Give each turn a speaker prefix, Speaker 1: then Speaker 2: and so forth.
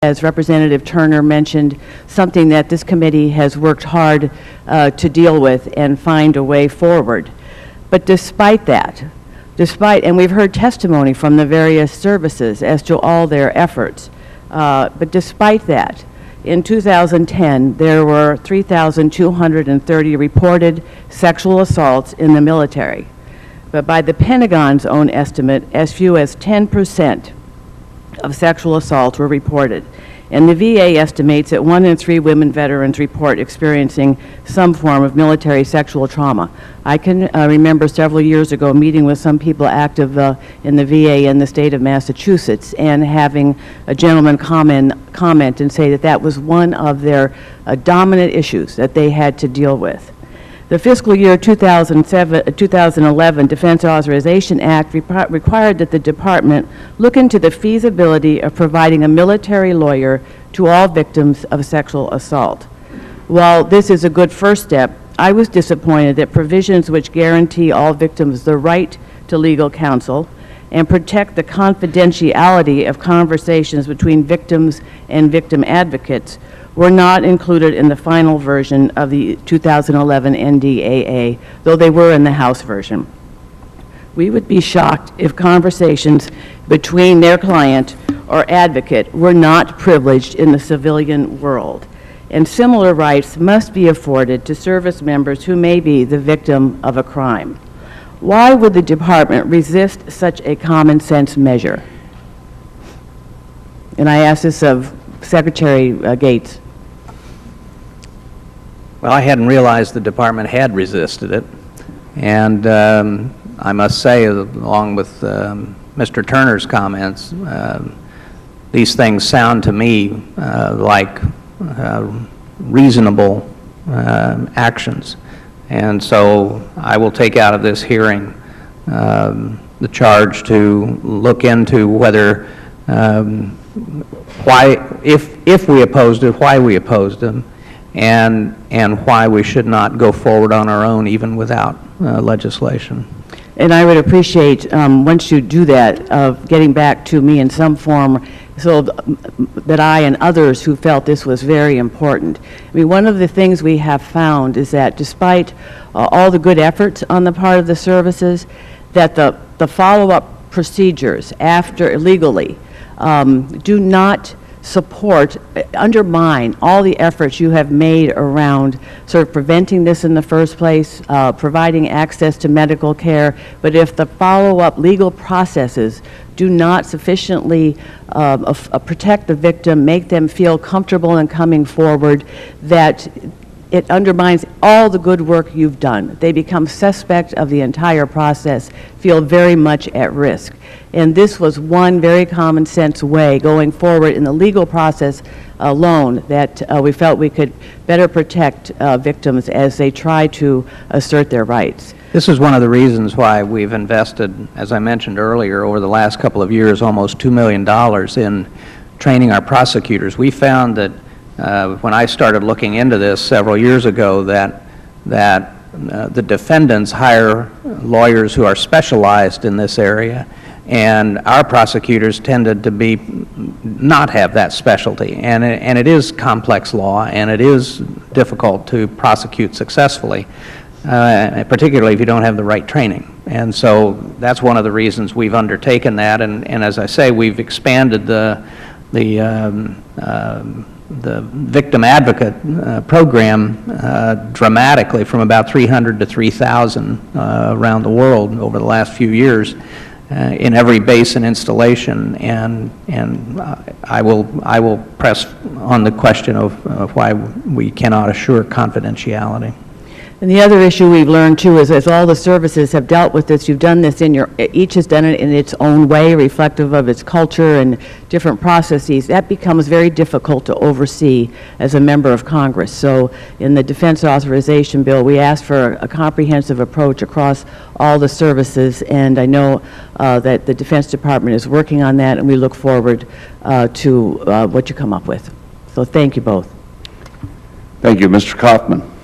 Speaker 1: as Representative Turner mentioned, something that this committee has worked hard to deal with and find a way forward. But despite that, and we've heard testimony from the various services as to all their efforts, but despite that, in 2010, there were 3,230 reported sexual assaults in the military. But by the Pentagon's own estimate, as few as 10% of sexual assaults were reported. And the VA estimates that 1 in 3 women veterans report experiencing some form of military sexual trauma. I can remember several years ago meeting with some people active in the VA in the state of Massachusetts and having a gentleman comment and say that that was one of their dominant issues that they had to deal with. The fiscal year 2011 Defense Authorization Act required that the Department look into the feasibility of providing a military lawyer to all victims of sexual assault. While this is a good first step, I was disappointed that provisions which guarantee all victims the right to legal counsel and protect the confidentiality of conversations between victims and victim advocates were not included in the final version of the 2011 NDAA, though they were in the House version. We would be shocked if conversations between their client or advocate were not privileged in the civilian world. And similar rights must be afforded to service members who may be the victim of a crime. Why would the Department resist such a common sense measure? And I ask this of Secretary Gates.
Speaker 2: Well, I hadn't realized the Department had resisted it, and I must say, along with Mr. Turner's comments, these things sound to me like reasonable actions. And so I will take out of this hearing the charge to look into whether, if we opposed it, why we opposed them, and why we should not go forward on our own even without legislation.
Speaker 1: And I would appreciate, once you do that, of getting back to me in some form so that I and others who felt this was very important. I mean, one of the things we have found is that despite all the good efforts on the part of the services, that the follow-up procedures after legally do not support, undermine all the efforts you have made around sort of preventing this in the first place, providing access to medical care. But if the follow-up legal processes do not sufficiently protect the victim, make them feel comfortable in coming forward, that it undermines all the good work you've done. They become suspect of the entire process, feel very much at risk. And this was one very common sense way going forward in the legal process alone that we felt we could better protect victims as they try to assert their rights.
Speaker 2: This is one of the reasons why we've invested, as I mentioned earlier, over the last couple of years, almost $2 million in training our prosecutors. We found that when I started looking into this several years ago, that the defendants hire lawyers who are specialized in this area, and our prosecutors tended to not have that specialty. And it is complex law, and it is difficult to prosecute successfully, particularly if you don't have the right training. And so that's one of the reasons we've undertaken that. And as I say, we've expanded the victim advocate program dramatically from about 300 to 3,000 around the world over the last few years in every base and installation. And I will press on the question of why we cannot assure confidentiality.
Speaker 1: And the other issue we've learned too is as all the services have dealt with this, you've done this each has done it in its own way, reflective of its culture and different processes. That becomes very difficult to oversee as a member of Congress. So in the Defense Authorization Bill, we asked for a comprehensive approach across all the services, and I know that the Defense Department is working on that, and we look forward to what you come up with. So thank you both.
Speaker 3: Thank you. Mr. Kaufman.